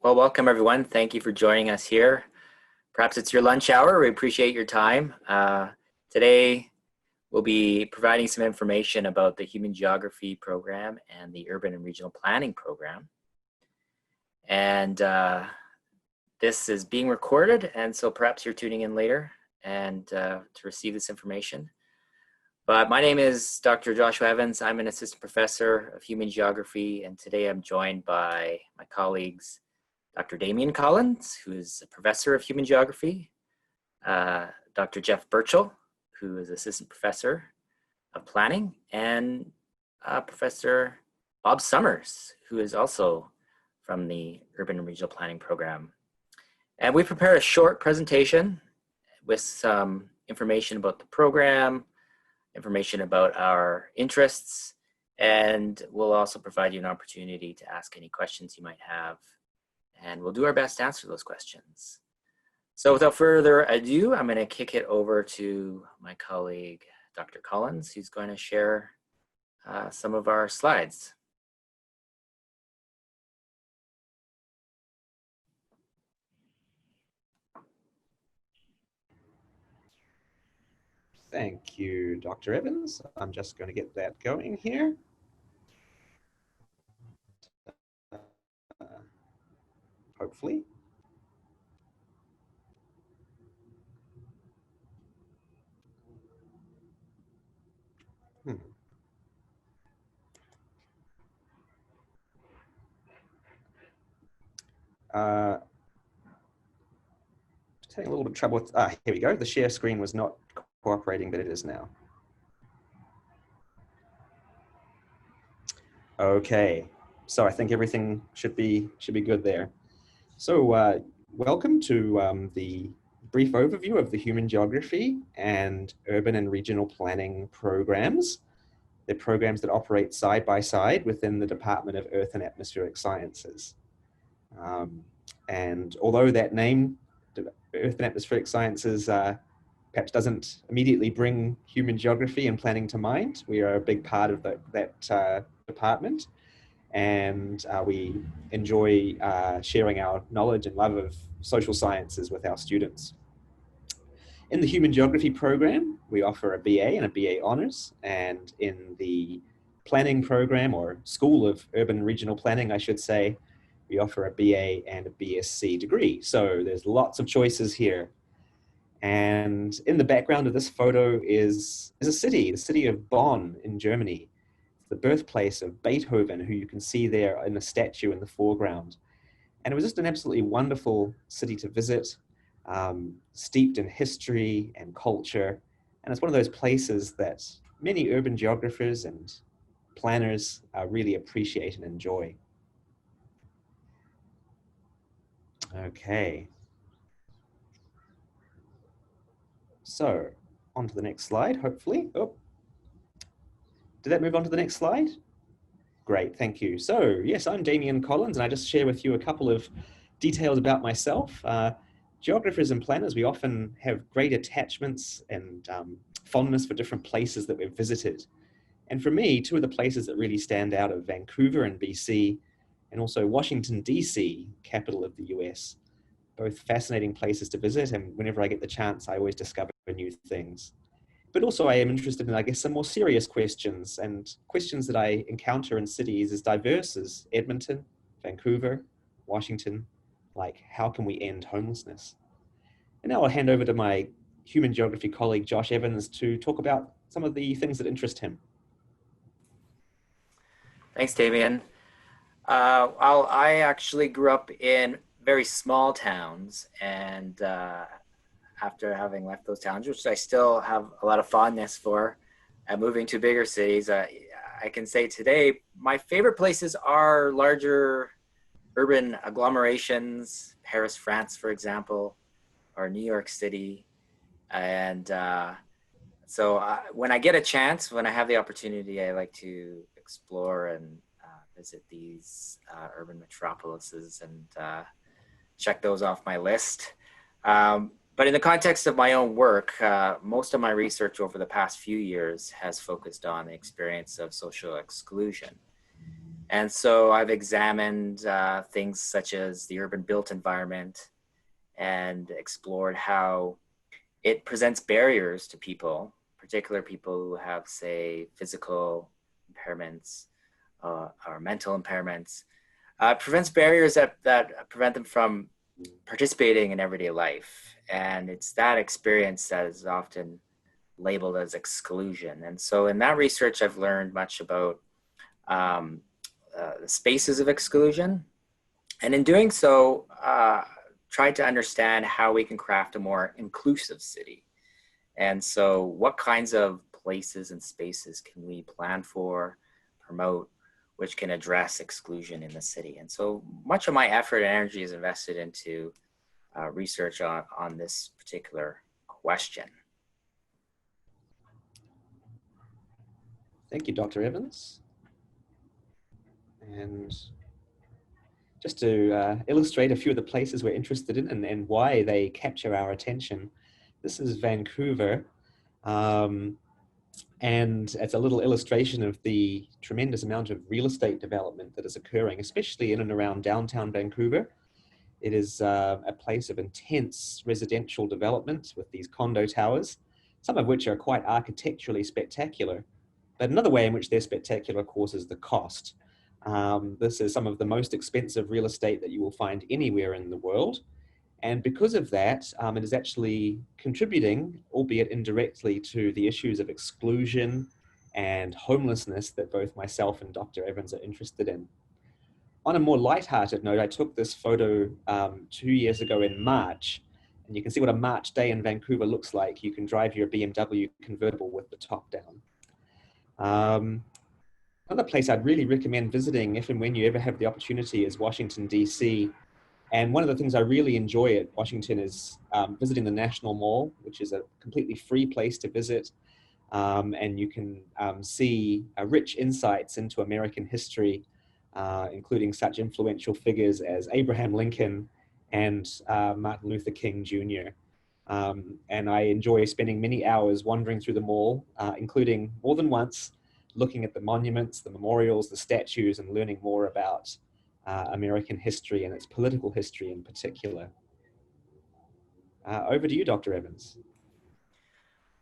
Well, welcome everyone. Thank you for joining us here. Perhaps it's your lunch hour. We appreciate your time. Today, we'll be providing some information about the Human Geography program and the Urban and Regional Planning program. And this is being recorded, and so perhaps you're tuning in later and to receive this information. But my name is Dr. Joshua Evans. I'm an assistant professor of human geography, and today I'm joined by my colleagues, Dr. Damien Collins, who is a professor of human geography, Dr. Jeff Burchell, who is assistant professor of planning, and Professor Bob Summers, who is also from the Urban and Regional Planning program. And we prepared a short presentation with some information about the program, information about our interests, and we'll also provide you an opportunity to ask any questions you might have, and we'll do our best to answer those questions. So without further ado, I'm going to kick it over to my colleague, Dr. Collins, who's going to share some of our slides. Thank you, Dr. Evans. I'm just going to get that going here. Hopefully. Just having a little bit of trouble with, here we go. The share screen was not cooperating, but it is now. Okay, so I think everything should be good there. So welcome to the brief overview of the Human Geography and Urban and Regional Planning programs. They're programs that operate side by side within the Department of Earth and Atmospheric Sciences. And although that name, Earth and Atmospheric Sciences, perhaps doesn't immediately bring human geography and planning to mind, we are a big part of that department. And we enjoy sharing our knowledge and love of social sciences with our students. In the Human Geography program, we offer a BA and a BA Honours, and in the planning program, or School of Urban and Regional Planning, I should say, we offer a BA and a BSc degree. So there's lots of choices here. And in the background of this photo is a city, the city of Bonn in Germany, the birthplace of Beethoven, who you can see there in the statue in the foreground. And it was just an absolutely wonderful city to visit, steeped in history and culture. And it's one of those places that many urban geographers and planners really appreciate and enjoy. Okay. So on to the next slide, hopefully. Oh, did that move on to the next slide? Great, thank you. So yes, I'm Damien Collins, and I just share with you a couple of details about myself. Geographers and planners, we often have great attachments and fondness for different places that we've visited. And for me, two of the places that really stand out are Vancouver in BC, and also Washington, DC, capital of the US. Both fascinating places to visit, and whenever I get the chance, I always discover new things. But also I am interested in, I guess, some more serious questions, and questions that I encounter in cities as diverse as Edmonton, Vancouver, Washington, like how can we end homelessness? And now I'll hand over to my human geography colleague, Josh Evans, to talk about some of the things that interest him. Thanks, Damien. I actually grew up in very small towns, and after having left those towns, which I still have a lot of fondness for, moving to bigger cities, I can say today my favorite places are larger urban agglomerations, Paris, France, for example, or New York City. And so when I get a chance, when I have the opportunity, I like to explore and visit these urban metropolises and check those off my list. But in the context of my own work, most of my research over the past few years has focused on the experience of social exclusion. And so I've examined things such as the urban built environment and explored how it presents barriers to people, particular people who have, say, physical impairments or mental impairments. Prevents barriers that prevent them from participating in everyday life. And it's that experience that is often labeled as exclusion. And so in that research, I've learned much about the spaces of exclusion. And in doing so, tried to understand how we can craft a more inclusive city. And so what kinds of places and spaces can we plan for, promote, which can address exclusion in the city? And so much of my effort and energy is invested into research on this particular question. Thank you, Dr. Evans. And just to illustrate a few of the places we're interested in and why they capture our attention, this is Vancouver. And it's a little illustration of the tremendous amount of real estate development that is occurring, especially in and around downtown Vancouver. It is a place of intense residential development with these condo towers, some of which are quite architecturally spectacular. But another way in which they're spectacular, of course, is the cost. This is some of the most expensive real estate that you will find anywhere in the world. And because of that, it is actually contributing, albeit indirectly, to the issues of exclusion and homelessness that both myself and Dr. Evans are interested in. On a more lighthearted note, I took this photo 2 years ago in March, and you can see what a March day in Vancouver looks like. You can drive your BMW convertible with the top down. Another place I'd really recommend visiting if and when you ever have the opportunity is Washington, DC. And one of the things I really enjoy at Washington is visiting the National Mall, which is a completely free place to visit. And you can see rich insights into American history, including such influential figures as Abraham Lincoln and Martin Luther King Jr. And I enjoy spending many hours wandering through the mall, including more than once, looking at the monuments, the memorials, the statues, and learning more about American history and its political history in particular. Over to you, Dr. Evans.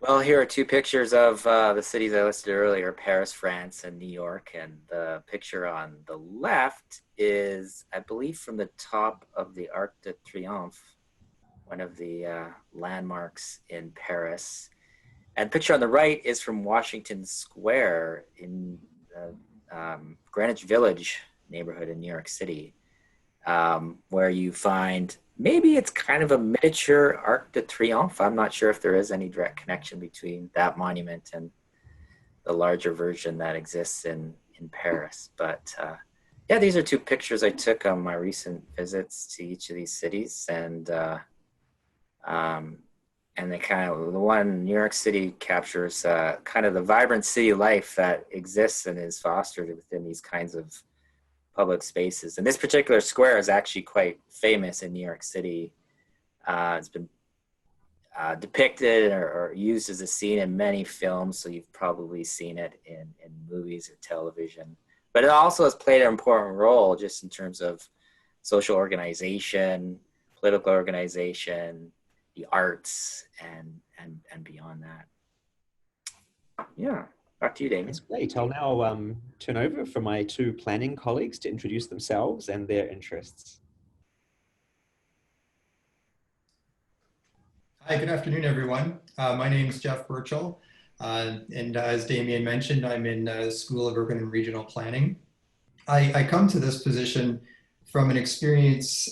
Well, here are two pictures of the cities I listed earlier, Paris, France, and New York. And the picture on the left is, I believe, from the top of the Arc de Triomphe, one of the landmarks in Paris. And the picture on the right is from Washington Square in the Greenwich Village neighborhood in New York City, where you find, maybe it's kind of a miniature Arc de Triomphe. I'm not sure if there is any direct connection between that monument and the larger version that exists in Paris. But yeah, these are two pictures I took on my recent visits to each of these cities. And they kind of, the one in New York City captures kind of the vibrant city life that exists and is fostered within these kinds of public spaces. And this particular square is actually quite famous in New York City. It's been depicted or used as a scene in many films, so you've probably seen it in movies or television. But it also has played an important role just in terms of social organization, political organization, the arts, and beyond that. Yeah, back to you, Damien. That's great. I'll now turn over for my two planning colleagues to introduce themselves and their interests. Hi, good afternoon, everyone. My name is Jeff Burchell, and as Damien mentioned, I'm in School of Urban and Regional Planning. I come to this position from an experience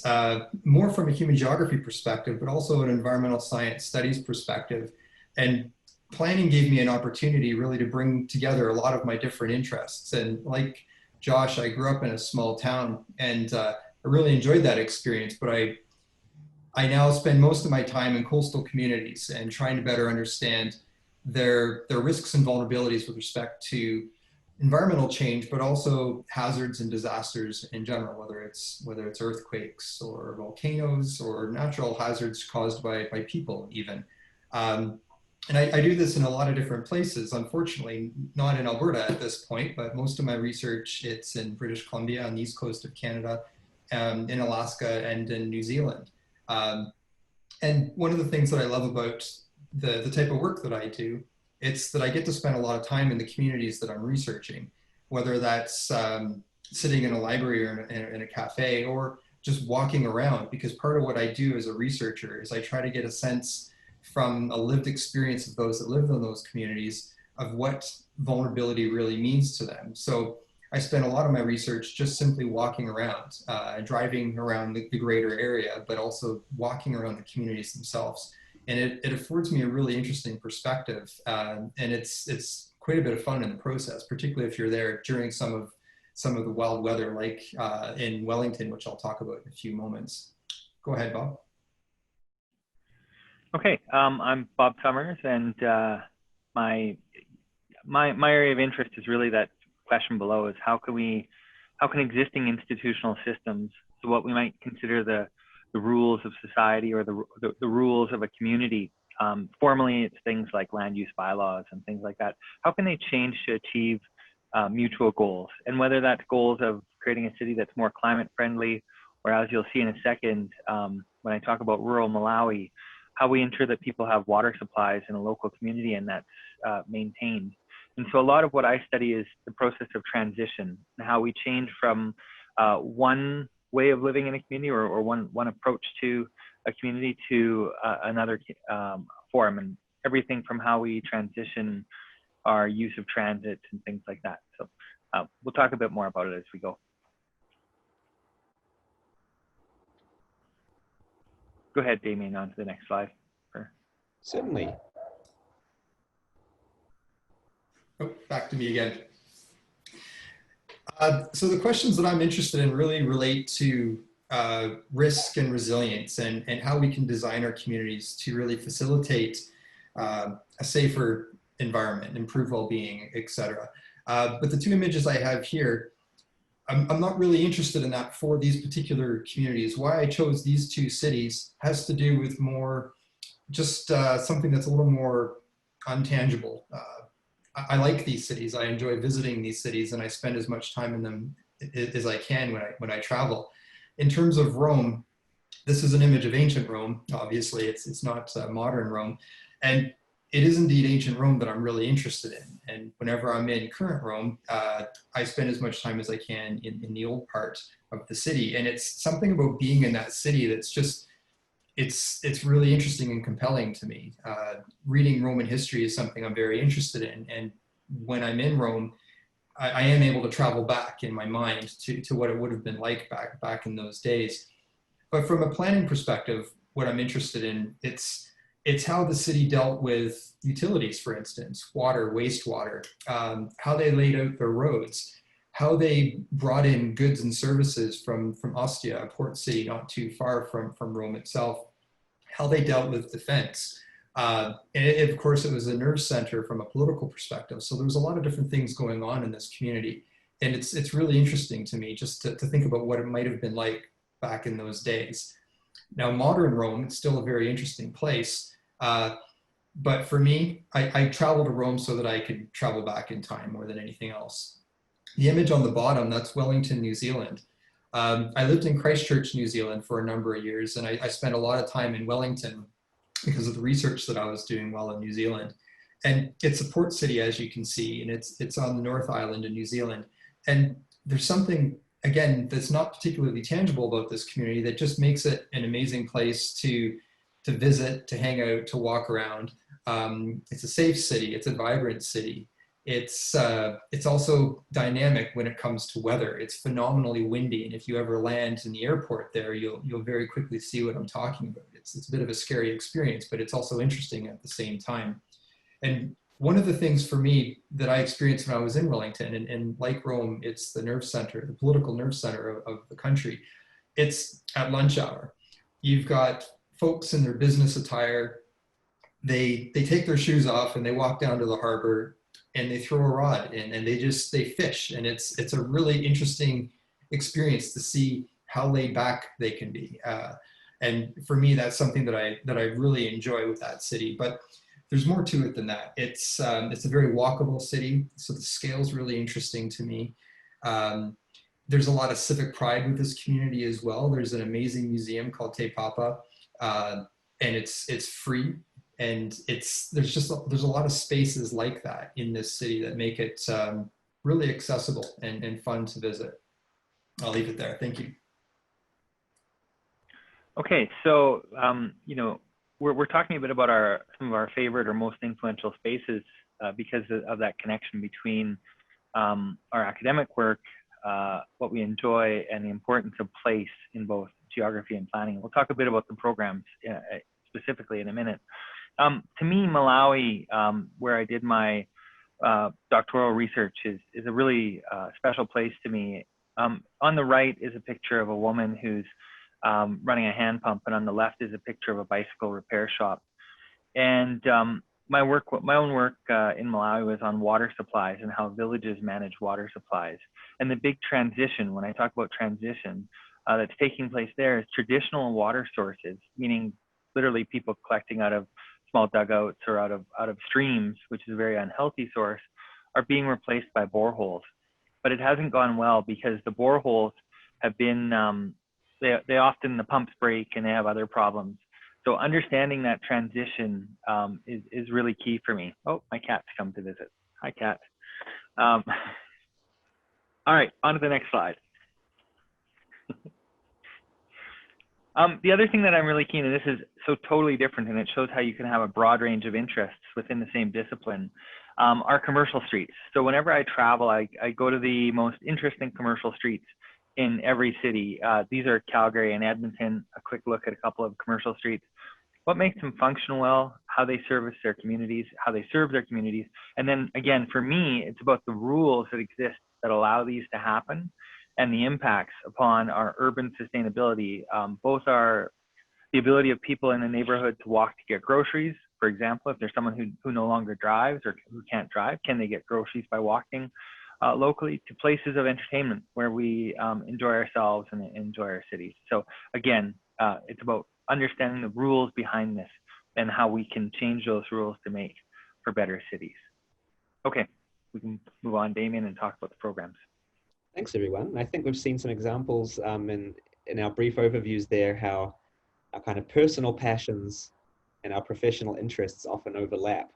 more from a human geography perspective, but also an environmental science studies perspective. And planning gave me an opportunity really to bring together a lot of my different interests. And like Josh, I grew up in a small town, and I really enjoyed that experience, but I now spend most of my time in coastal communities and trying to better understand their risks and vulnerabilities with respect to environmental change, but also hazards and disasters in general, whether it's earthquakes or volcanoes or natural hazards caused by people even. And I do this in a lot of different places. Unfortunately, not in Alberta at this point, but most of my research, it's in British Columbia on the east coast of Canada, in Alaska, and in New Zealand. And one of the things that I love about the type of work that I do, it's that I get to spend a lot of time in the communities that I'm researching, whether that's sitting in a library or in a cafe, or just walking around, because part of what I do as a researcher is I try to get a sense from a lived experience of those that live in those communities of what vulnerability really means to them. So I spend a lot of my research just simply walking around, driving around the greater area, but also walking around the communities themselves. And it affords me a really interesting perspective. And it's quite a bit of fun in the process, particularly if you're there during some of the wild weather, like in Wellington, which I'll talk about in a few moments. Go ahead, Bob. Okay, I'm Bob Summers, and my area of interest is really that question below: is how can existing institutional systems, so what we might consider the rules of society or the rules of a community, formally it's things like land use bylaws and things like that, how can they change to achieve mutual goals? And whether that's goals of creating a city that's more climate friendly, or as you'll see in a second, when I talk about rural Malawi, how we ensure that people have water supplies in a local community and that's maintained. And so a lot of what I study is the process of transition and how we change from one way of living in a community or one approach to a community to another form, and everything from how we transition our use of transit and things like that. So we'll talk a bit more about it as we go. Go ahead, Damien, on to the next slide. Certainly. Oh, back to me again. So the questions that I'm interested in really relate to risk and resilience, and how we can design our communities to really facilitate a safer environment, improve well-being, etc. But the two images I have here, I'm not really interested in that for these particular communities. Why I chose these two cities has to do with more just something that's a little more untangible. I like these cities. I enjoy visiting these cities, and I spend as much time in them as I can when I travel. In terms of Rome, this is an image of ancient Rome. Obviously, it's not modern Rome, and it is indeed ancient Rome that I'm really interested in. And whenever I'm in current Rome, I spend as much time as I can in the old part of the city. And it's something about being in that city that's just, it's really interesting and compelling to me. Reading Roman history is something I'm very interested in. And when I'm in Rome, I am able to travel back in my mind to what it would have been like back in those days. But from a planning perspective, what I'm interested in, it's how the city dealt with utilities, for instance, water, wastewater, how they laid out their roads, how they brought in goods and services from Ostia, a port city not too far from Rome itself, how they dealt with defense. And of course, it was a nerve center from a political perspective. So there was a lot of different things going on in this community. And it's really interesting to me just to think about what it might have been like back in those days. Now, modern Rome, it's still a very interesting place. But for me, I travel to Rome so that I could travel back in time more than anything else. The image on the bottom, that's Wellington, New Zealand. I lived in Christchurch, New Zealand for a number of years, and I spent a lot of time in Wellington because of the research that I was doing while in New Zealand. And it's a port city, as you can see, and it's on the North Island in New Zealand. And there's something, again, that's not particularly tangible about this community that just makes it an amazing place to visit, to hang out, to walk around. It's a safe city, it's a vibrant city. It's also dynamic when it comes to weather. It's phenomenally windy, and if you ever land in the airport there, you'll very quickly see what I'm talking about. It's a bit of a scary experience, but it's also interesting at the same time. And one of the things for me that I experienced when I was in Wellington, and like Rome, it's the nerve center, the political nerve center of the country. It's at lunch hour. You've got folks in their business attire. They take their shoes off and they walk down to the harbor and they throw a rod in and they fish. And it's a really interesting experience to see how laid back they can be. And for me, that's something that I really enjoy with that city. But there's more to it than that. It's a very walkable city, so the scale's really interesting to me. There's a lot of civic pride with this community as well. There's an amazing museum called Te Papa, and it's free, and there's a lot of spaces like that in this city that make it really accessible and fun to visit. I'll leave it there. Thank you. Okay, so you know, we're talking a bit about some of our favorite or most influential spaces because of that connection between our academic work, what we enjoy, and the importance of place in both geography and planning. We'll talk a bit about the programs specifically in a minute. To me, Malawi, where I did my doctoral research, is a really special place to me. On the right is a picture of a woman who's running a hand pump, and on the left is a picture of a bicycle repair shop. And my own work in Malawi was on water supplies and how villages manage water supplies. And the big transition, when I talk about transition, that's taking place there is traditional water sources, meaning literally people collecting out of small dugouts or out of streams, which is a very unhealthy source, are being replaced by boreholes. But it hasn't gone well because the boreholes have been, they often, the pumps break and they have other problems. So understanding that transition is really key for me. Oh, my cat's come to visit. Hi, cat. All right, on to the next slide. The other thing that I'm really keen, and this is so totally different, and it shows how you can have a broad range of interests within the same discipline, are commercial streets. So whenever I travel, I go to the most interesting commercial streets in every city. These are Calgary and Edmonton. A quick look at a couple of commercial streets. What makes them function well, how they service their communities, how they serve their communities. And then again, for me, it's about the rules that exist that allow these to happen and the impacts upon our urban sustainability. Both are the ability of people in a neighborhood to walk to get groceries. For example, if there's someone who no longer drives or who can't drive, can they get groceries by walking locally, to places of entertainment where we enjoy ourselves and enjoy our cities. So again, it's about understanding the rules behind this and how we can change those rules to make for better cities. Okay, we can move on, Damien, and talk about the programs. Thanks, everyone. I think we've seen some examples in our brief overviews there, how our kind of personal passions and our professional interests often overlap.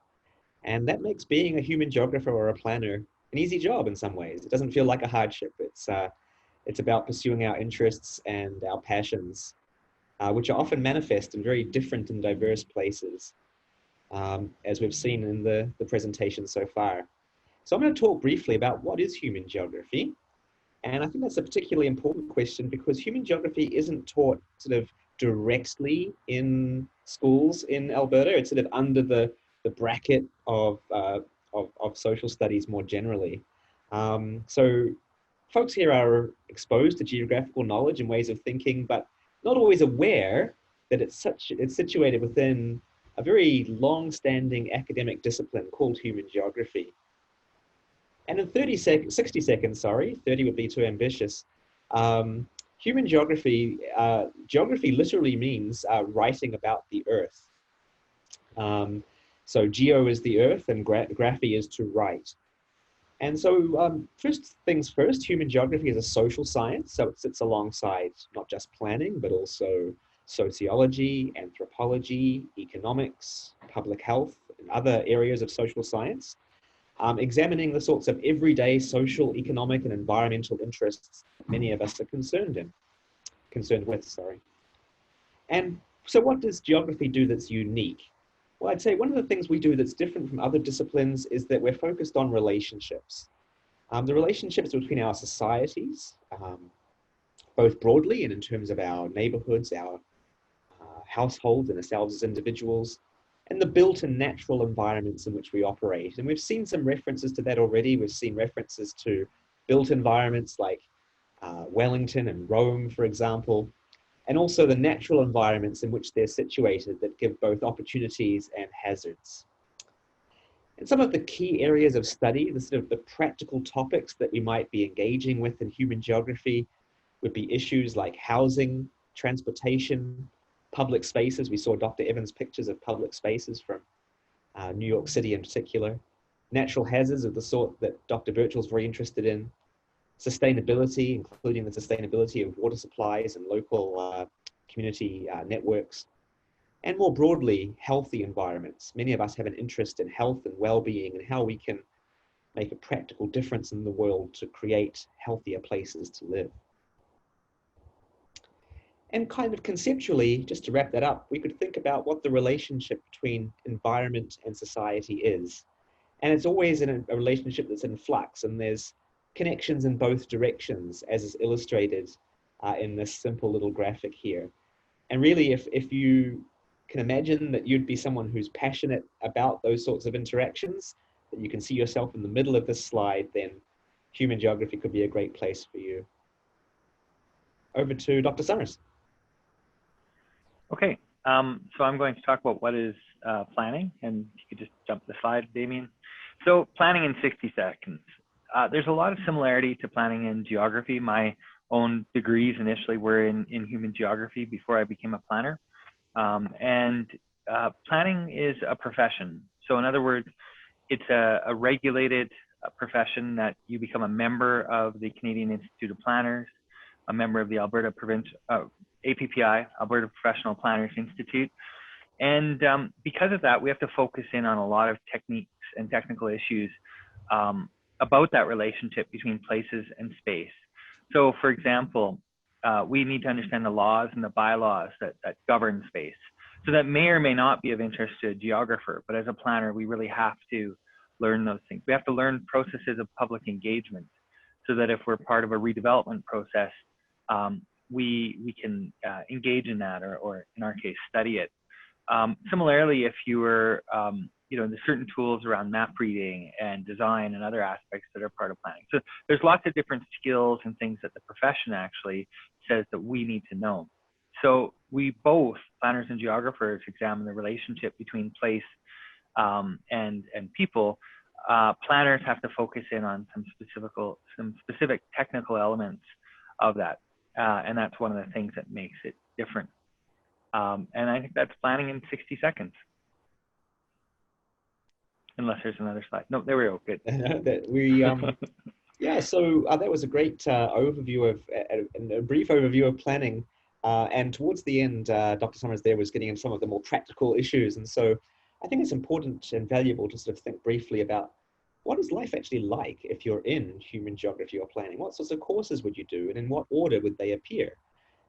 And that makes being a human geographer or a planner an easy job in some ways. It doesn't feel like a hardship. It's about pursuing our interests and our passions, which are often manifest in very different and diverse places, as we've seen in the presentation so far. So I'm going to talk briefly about what is human geography. And I think that's a particularly important question because human geography isn't taught sort of directly in schools in Alberta. It's sort of under the bracket of social studies more generally. So folks here are exposed to geographical knowledge and ways of thinking, but not always aware that it's situated within a very long-standing academic discipline called human geography. And in 60 seconds, 30 would be too ambitious. Human geography, geography literally means writing about the earth. So geo is the earth and graphy is to write. And so first things first, human geography is a social science. So it sits alongside not just planning, but also sociology, anthropology, economics, public health, and other areas of social science. Examining the sorts of everyday social, economic, and environmental interests many of us are concerned with. And so what does geography do that's unique? Well, I'd say one of the things we do that's different from other disciplines is that we're focused on relationships. The relationships between our societies, both broadly and in terms of our neighborhoods, our households and ourselves as individuals, and the built and natural environments in which we operate. And we've seen some references to that already. We've seen references to built environments like Wellington and Rome, for example, and also the natural environments in which they're situated that give both opportunities and hazards. And some of the key areas of study, the sort of the practical topics that we might be engaging with in human geography would be issues like housing, transportation, public spaces. We saw Dr. Evans' pictures of public spaces from New York City in particular, natural hazards of the sort that Dr. Birchall's very interested in, sustainability, including the sustainability of water supplies and local community networks, and more broadly, healthy environments. Many of us have an interest in health and well-being and how we can make a practical difference in the world to create healthier places to live. And kind of conceptually, just to wrap that up, we could think about what the relationship between environment and society is. And it's always in a relationship that's in flux, and there's connections in both directions, as is illustrated in this simple little graphic here. And really, if you can imagine that you'd be someone who's passionate about those sorts of interactions, that you can see yourself in the middle of this slide, then human geography could be a great place for you. Over to Dr. Summers. Okay, so I'm going to talk about what is planning, and you could just jump the slide, Damien. So planning in 60 seconds. There's a lot of similarity to planning in geography. My own degrees initially were in human geography before I became a planner. Planning is a profession. So in other words, it's a regulated profession that you become a member of the Canadian Institute of Planners, a member of the Alberta APPI, Alberta Professional Planners Institute. And because of that, we have to focus in on a lot of techniques and technical issues about that relationship between places and space. So for example, we need to understand the laws and the bylaws that govern space. So that may or may not be of interest to a geographer, but as a planner, we really have to learn those things. We have to learn processes of public engagement so that if we're part of a redevelopment process, we can engage in that, or in our case, study it. Similarly, if you were, there's certain tools around map reading and design and other aspects that are part of planning. So there's lots of different skills and things that the profession actually says that we need to know. So we both, planners and geographers, examine the relationship between place and people. Planners have to focus in on some specific technical elements of that. And that's one of the things that makes it different. And I think that's planning in 60 seconds. Unless there's another slide. No, there we go, good. Yeah, so that was a great overview of, a brief overview of planning. And towards the end, Dr. Summers there was getting into some of the more practical issues. And so I think it's important and valuable to sort of think briefly about what is life actually like if you're in human geography or planning? What sorts of courses would you do, and in what order would they appear?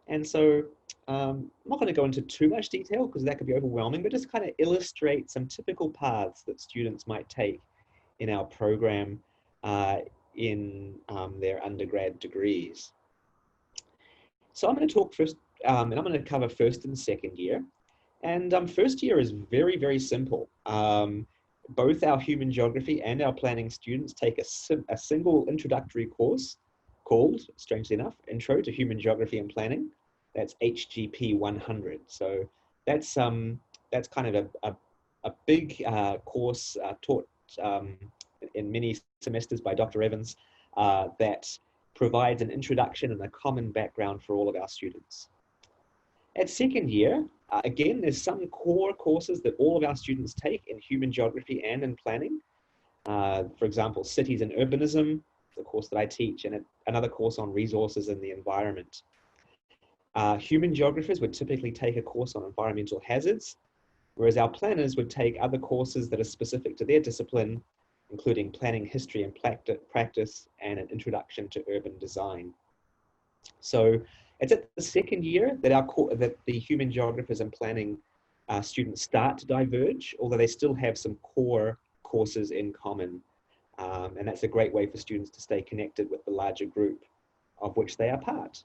And so I'm not going to go into too much detail because that could be overwhelming, but just kind of illustrate some typical paths that students might take in our program in their undergrad degrees. So I'm going to talk first, and I'm going to cover first and second year. And first year is very, very simple. Both our human geography and our planning students take a single introductory course called, strangely enough, Intro to Human Geography and Planning. That's HGP 100. So that's kind of a big course taught in many semesters by Dr. Evans that provides an introduction and a common background for all of our students. At second year, again, there's some core courses that all of our students take in human geography and in planning. For example, cities and urbanism, the course that I teach, and another course on resources and the environment. Human geographers would typically take a course on environmental hazards, whereas our planners would take other courses that are specific to their discipline, including planning history and practice and an introduction to urban design. So it's at the second year that the human geographers and planning students start to diverge, although they still have some core courses in common. And that's a great way for students to stay connected with the larger group of which they are part.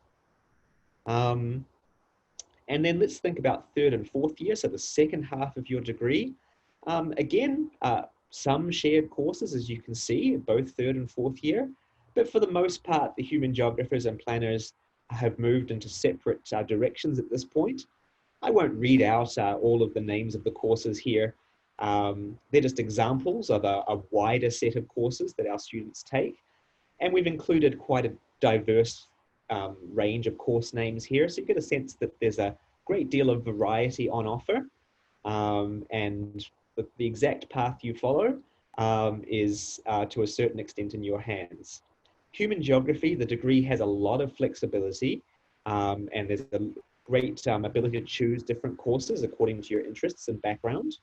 And then let's think about third and fourth year, so the second half of your degree. Again, some shared courses, as you can see, both third and fourth year, but for the most part, the human geographers and planners have moved into separate directions at this point. I won't read out all of the names of the courses here. They're just examples of a wider set of courses that our students take. And we've included quite a diverse range of course names here. So you get a sense that there's a great deal of variety on offer. And the exact path you follow is to a certain extent in your hands. Human geography, the degree has a lot of flexibility, and there's a great ability to choose different courses according to your interests and background.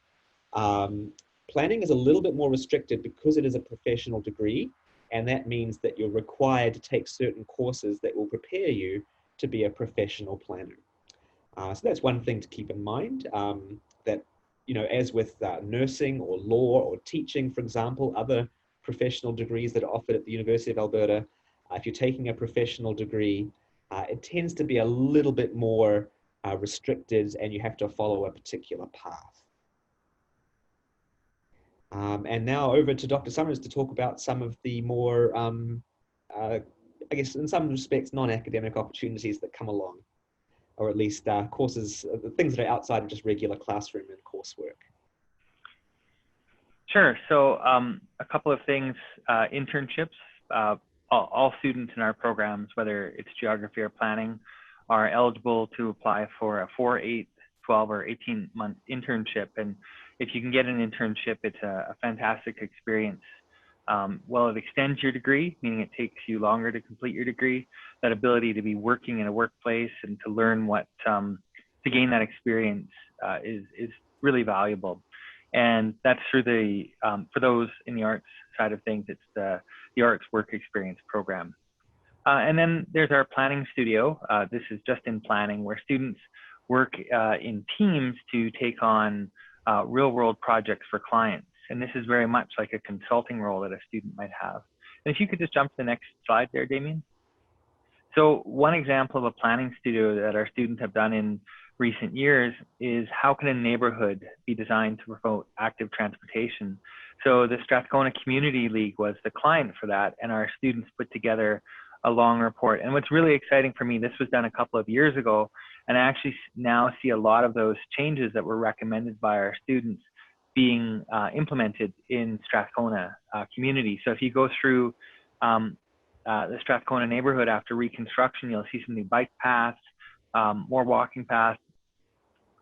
Planning is a little bit more restricted because it is a professional degree, and that means that you're required to take certain courses that will prepare you to be a professional planner. So that's one thing to keep in mind, that, you know, as with nursing or law or teaching, for example, other professional degrees that are offered at the University of Alberta, if you're taking a professional degree, it tends to be a little bit more restricted, and you have to follow a particular path. And now over to Dr. Summers to talk about some of the more, I guess in some respects, non-academic opportunities that come along, or at least courses, things that are outside of just regular classroom and coursework. Sure. So a couple of things, internships. All students in our programs, whether it's geography or planning, are eligible to apply for a 4, 8, 12, or 18-month internship. And if you can get an internship, it's a fantastic experience. Well, it extends your degree, meaning it takes you longer to complete your degree. That ability to be working in a workplace and to learn what, to gain that experience is really valuable. And that's through the, for those in the arts side of things, it's the Arts Work Experience program. And then there's our planning studio. This is just in planning, where students work in teams to take on real world projects for clients. And this is very much like a consulting role that a student might have. And if you could just jump to the next slide there, Damien. So one example of a planning studio that our students have done in recent years is how can a neighborhood be designed to promote active transportation? So the Strathcona Community League was the client for that, and our students put together a long report. And what's really exciting for me, this was done a couple of years ago, and I actually now see a lot of those changes that were recommended by our students being implemented in Strathcona community. So if you go through the Strathcona neighborhood after reconstruction, you'll see some new bike paths, more walking paths,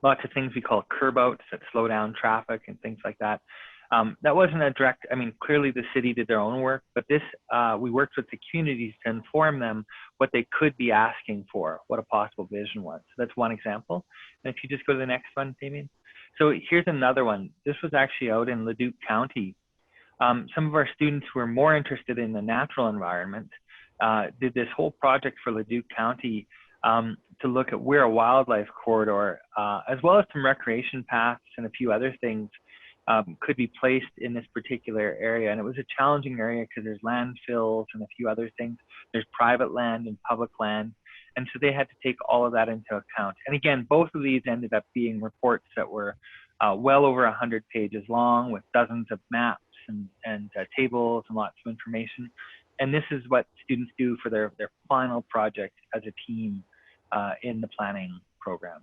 lots of things we call curb outs that slow down traffic and things like that. That wasn't a direct, I mean, clearly the city did their own work, but this, we worked with the communities to inform them what they could be asking for, what a possible vision was. So that's one example. And if you just go to the next one, Damien. So here's another one. This was actually out in Leduc County. Some of our students who were more interested in the natural environment did this whole project for Leduc County to look at where a wildlife corridor, as well as some recreation paths and a few other things, could be placed in this particular area. And it was a challenging area because there's landfills and a few other things. There's private land and public land. And so they had to take all of that into account. And again, both of these ended up being reports that were well over 100 pages long, with dozens of maps and tables and lots of information. And this is what students do for their final project as a team in the planning program.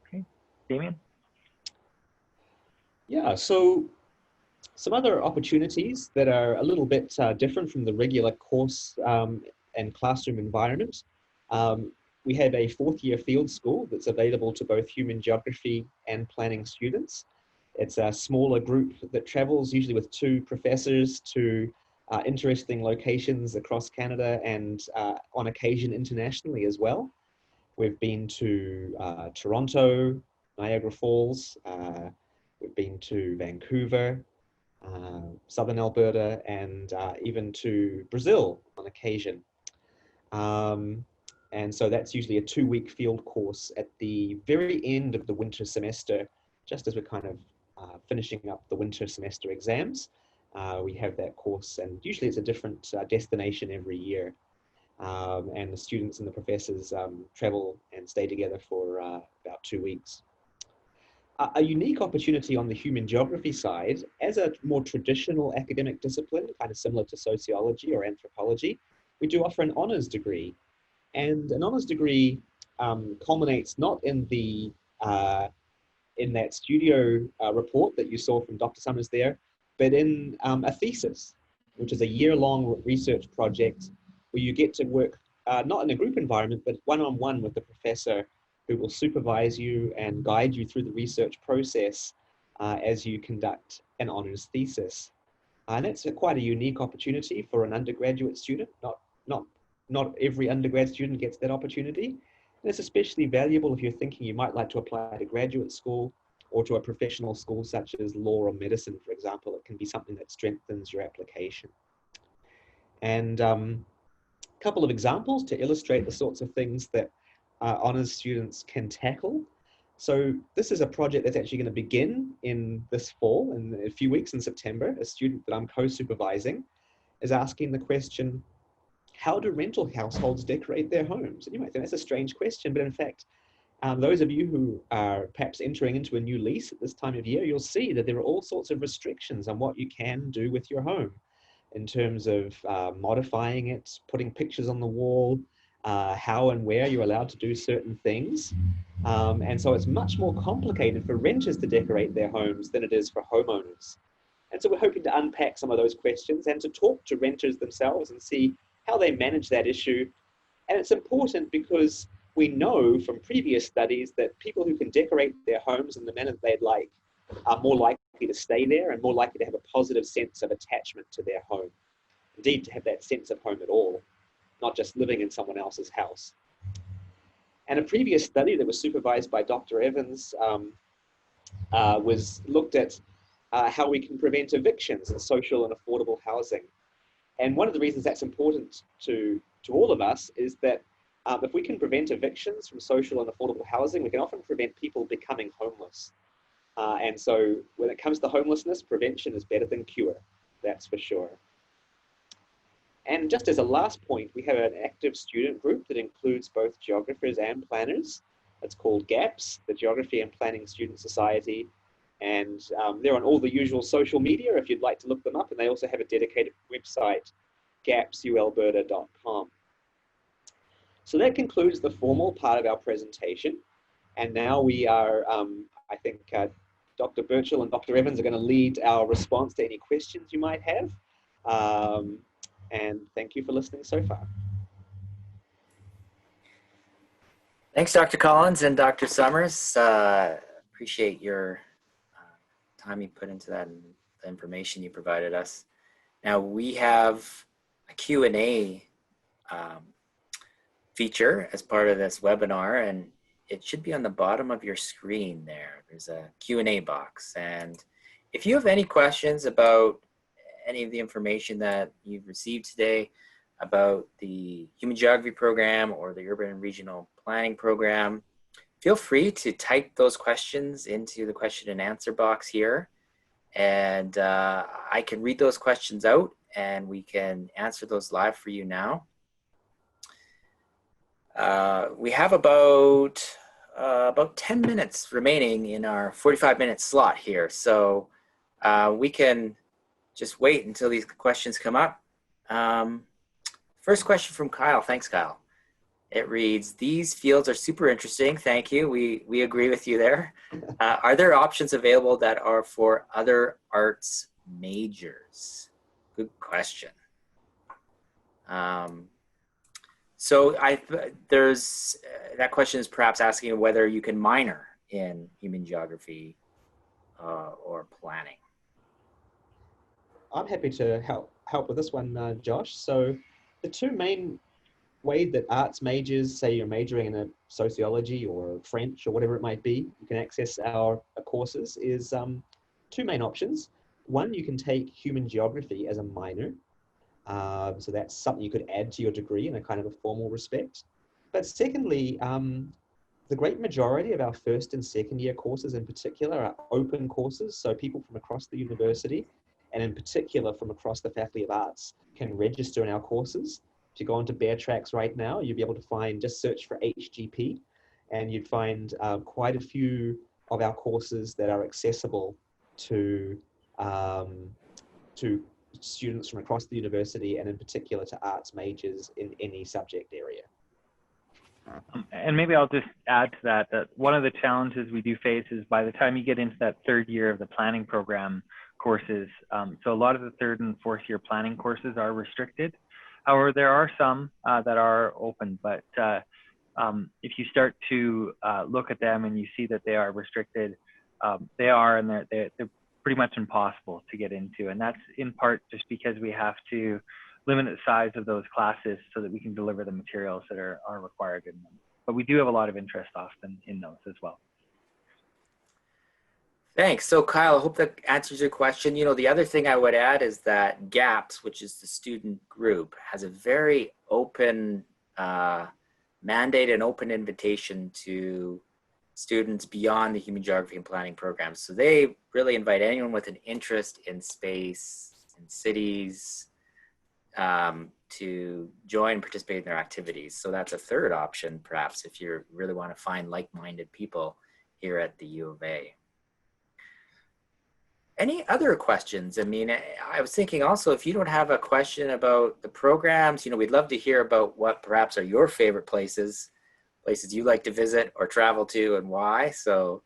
Okay, Damien? Yeah, so some other opportunities that are a little bit different from the regular course and classroom environment. We have a 4th-year field school that's available to both human geography and planning students. It's a smaller group that travels, usually with 2 professors, to interesting locations across Canada and on occasion internationally as well. We've been to Toronto, Niagara Falls, we've been to Vancouver, Southern Alberta, and even to Brazil on occasion. And so that's usually a 2-week field course at the very end of the winter semester, just as we're kind of finishing up the winter semester exams. We have that course, and usually it's a different destination every year. And the students and the professors travel and stay together for about 2 weeks. A unique opportunity on the human geography side, as a more traditional academic discipline, kind of similar to sociology or anthropology, we do offer an honours degree. And an honours degree culminates not in the in that studio report that you saw from Dr. Summers there, but in a thesis, which is a year-long research project where you get to work not in a group environment, but one-on-one with the professor who will supervise you and guide you through the research process as you conduct an honours thesis. And it's quite a unique opportunity for an undergraduate student. Not every undergrad student gets that opportunity. And it's especially valuable if you're thinking you might like to apply to graduate school or to a professional school such as law or medicine, for example. It can be something that strengthens your application. And a couple of examples to illustrate the sorts of things that honours students can tackle. So this is a project that's actually going to begin in this fall, in a few weeks in September. A student that I'm co-supervising is asking the question, how do rental households decorate their homes? And you might think that's a strange question, but in fact, those of you who are perhaps entering into a new lease at this time of year, you'll see that there are all sorts of restrictions on what you can do with your home in terms of modifying it, putting pictures on the wall, how and where you're allowed to do certain things. And so it's much more complicated for renters to decorate their homes than it is for homeowners. And so we're hoping to unpack some of those questions and to talk to renters themselves and see how they manage that issue. And it's important because we know from previous studies that people who can decorate their homes in the manner they'd like are more likely to stay there and more likely to have a positive sense of attachment to their home. Indeed, to have that sense of home at all, not just living in someone else's house. And a previous study that was supervised by Dr. Evans was looked at how we can prevent evictions in social and affordable housing. And one of the reasons that's important to all of us is that if we can prevent evictions from social and affordable housing, we can often prevent people becoming homeless. And so when it comes to homelessness, prevention is better than cure, that's for sure. And just as a last point, we have an active student group that includes both geographers and planners. It's called GAPS, the Geography and Planning Student Society. And they're on all the usual social media if you'd like to look them up. And they also have a dedicated website, ualberta.ca. So that concludes the formal part of our presentation. And now we are, I think Dr. Birchall and Dr. Evans are going to lead our response to any questions you might have. And thank you for listening so far. Thanks, Dr. Collins and Dr. Summers. Appreciate your time you put into that and the information you provided us. Now we have a Q&A feature as part of this webinar, and it should be on the bottom of your screen there. There's a Q&A box. And if you have any questions about any of the information that you've received today about the Human Geography program or the Urban and Regional Planning program, feel free to type those questions into the question and answer box here. And I can read those questions out and we can answer those live for you now. We have about 10 minutes remaining in our 45-minute slot here. So we can just wait until these questions come up. First question from Kyle. Thanks, Kyle. It reads, these fields are super interesting. Thank you. We agree with you there. Are there options available that are for other arts majors? Good question. So that question is perhaps asking whether you can minor in human geography or planning. I'm happy to help with this one, Josh. So the two main ways that arts majors, say you're majoring in a sociology or French or whatever it might be, you can access our courses is two main options. One, you can take human geography as a minor. So that's something you could add to your degree in a kind of a formal respect. But secondly, the great majority of our first and second year courses in particular are open courses. So people from across the university, and in particular from across the Faculty of Arts, can register in our courses. If you go onto Bear Tracks right now, you'll be able to find, just search for HGP, and you'd find quite a few of our courses that are accessible to students from across the university, and in particular to arts majors in any subject area. And maybe I'll just add to that, that one of the challenges we do face is by the time you get into that third year of the planning program courses, so a lot of the third and fourth year planning courses are restricted. However, there are some that are open, but if you start to look at them and you see that they are restricted, they are, and they're pretty much impossible to get into. And that's in part just because we have to limit the size of those classes so that we can deliver the materials that are required in them. But we do have a lot of interest often in those as well. Thanks. So Kyle, I hope that answers your question. You know, the other thing I would add is that GAPS, which is the student group, has a very open mandate and open invitation to students beyond the human geography and planning programs. So they really invite anyone with an interest in space and cities to join and participate in their activities. So that's a third option, perhaps, if you really want to find like-minded people here at the U of A. Any other questions? I mean, I was thinking also, if you don't have a question about the programs, you know, we'd love to hear about what perhaps are your favorite places you like to visit or travel to, and why. So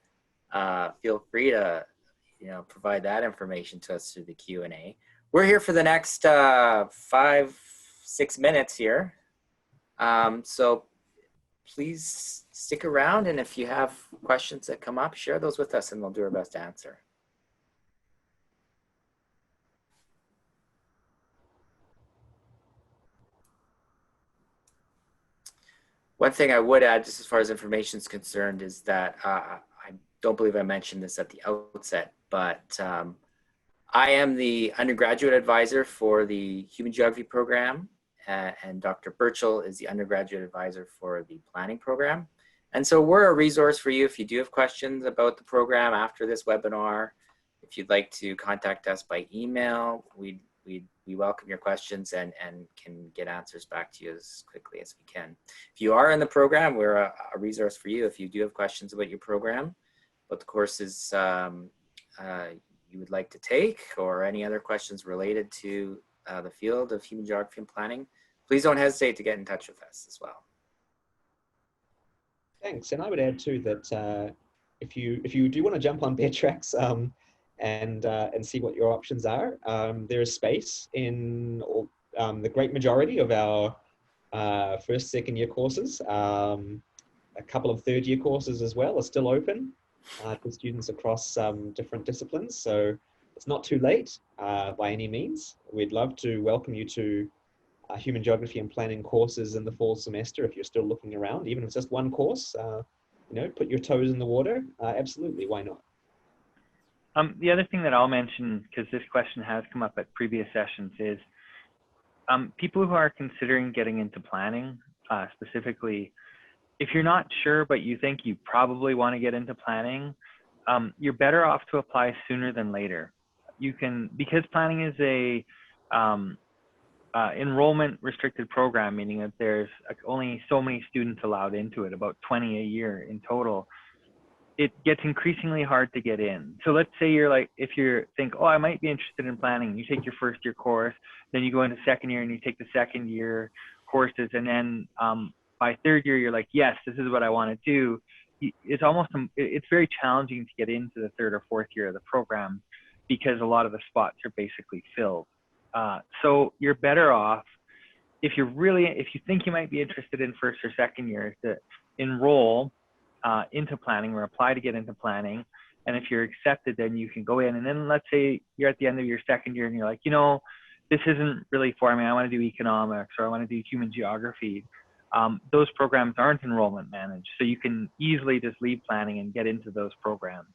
feel free to, you know, provide that information to us through the Q&A. We're here for the next 5-6 minutes here. So please stick around, and if you have questions that come up, share those with us and we'll do our best to answer. One thing I would add, just as far as information is concerned, is that I don't believe I mentioned this at the outset, but I am the undergraduate advisor for the Human Geography program, and Dr. Burchell is the undergraduate advisor for the planning program. And so we're a resource for you if you do have questions about the program after this webinar. If you'd like to contact us by email, we welcome your questions and can get answers back to you as quickly as we can. If you are in the program, we're a resource for you if you do have questions about your program, what the courses you would like to take, or any other questions related to the field of human geography and planning. Please don't hesitate to get in touch with us as well. Thanks. And I would add too that if you do want to jump on Bear Tracks and see what your options are, there is space in the great majority of our first, second year courses. A couple of third year courses as well are still open to students across different disciplines. So it's not too late by any means. We'd love to welcome you to human geography and planning courses in the fall semester if you're still looking around, even if it's just one course. You know, put your toes in the water. Absolutely, why not? The other thing that I'll mention, because this question has come up at previous sessions, is people who are considering getting into planning, specifically, if you're not sure but you think you probably want to get into planning, you're better off to apply sooner than later. You can, because planning is a enrollment restricted program, meaning that there's only so many students allowed into it, about 20 a year in total. It gets increasingly hard to get in. So let's say you're like, if you think, oh, I might be interested in planning, you take your first year course, then you go into second year and you take the second year courses, and then by third year, you're like, yes, this is what I want to do. It's very challenging to get into the third or fourth year of the program because a lot of the spots are basically filled. So you're better off, if you think you might be interested in first or second year, to enroll into planning or apply to get into planning. And if you're accepted, then you can go in. And then let's say you're at the end of your second year and you're like, you know, this isn't really for me. I want to do economics, or I want to do human geography. Those programs aren't enrollment managed. So you can easily just leave planning and get into those programs.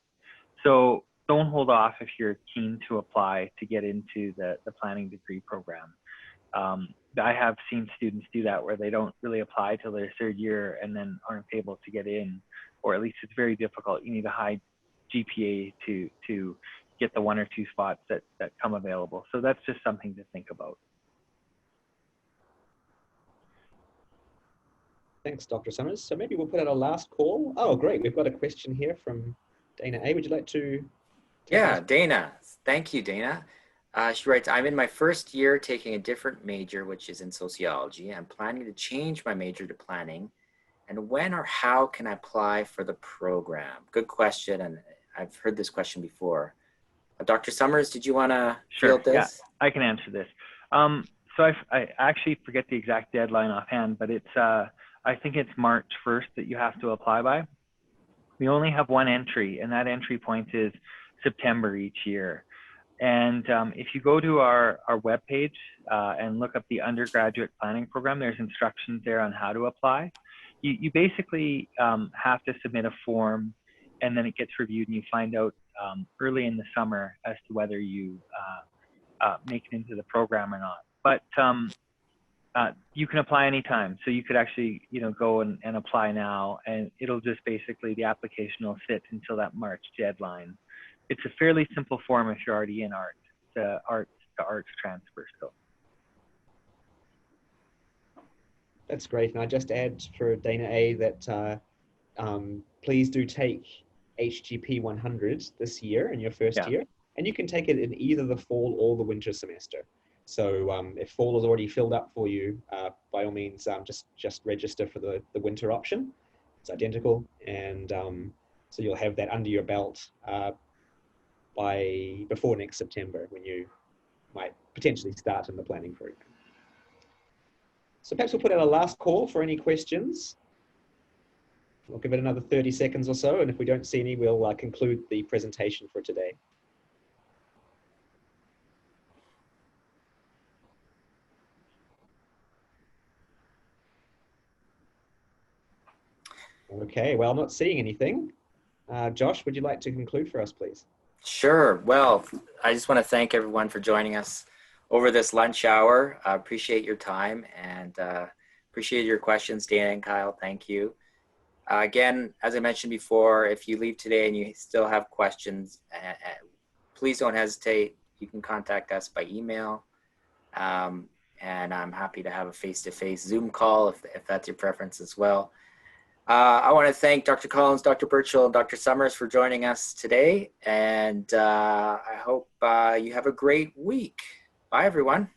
So don't hold off if you're keen to apply to get into the planning degree program. I have seen students do that, where they don't really apply till their third year and then aren't able to get in, or at least it's very difficult. You need a high GPA to get the 1 or 2 spots that come available. So that's just something to think about. Thanks, Dr. Summers. So maybe we'll put out a last call. Oh, great. We've got a question here from Dana A. Would you like to? Yeah, Dana. Thank you, Dana. She writes, I'm in my first year taking a different major, which is in sociology. I'm planning to change my major to planning. And when or how can I apply for the program? Good question. And I've heard this question before. Dr. Summers, did you want to field this? Yeah, I can answer this. So I actually forget the exact deadline offhand, but it's I think it's March 1st that you have to apply by. we only have one entry, and that entry point is September each year. And if you go to our webpage and look up the undergraduate planning program, there's instructions there on how to apply. You basically have to submit a form, and then it gets reviewed, and you find out early in the summer as to whether you make it into the program or not. But you can apply anytime. So you could actually, go and apply now, and it'll just basically, the application will sit until that March deadline. It's a fairly simple form if you're already in art. It's a arts to arts transfer still. That's great. And I just add for Dana A that please do take HGP 100 this year in your first year, and you can take it in either the fall or the winter semester. So if fall is already filled up for you, by all means, just register for the winter option. It's identical, and so you'll have that under your belt before next September, when you might potentially start in the planning program. So perhaps we'll put out a last call for any questions. We'll give it another 30 seconds or so, and if we don't see any, we'll conclude the presentation for today. Okay, well, I'm not seeing anything. Josh, would you like to conclude for us, please? Sure. Well, I just want to thank everyone for joining us over this lunch hour. I appreciate your time, and appreciate your questions, Dana and Kyle. Thank you. Again, as I mentioned before, if you leave today and you still have questions, please don't hesitate. You can contact us by email, and I'm happy to have a face-to-face Zoom call if that's your preference as well. I want to thank Dr. Collins, Dr. Burchell, and Dr. Summers for joining us today, and I hope you have a great week. Bye, everyone.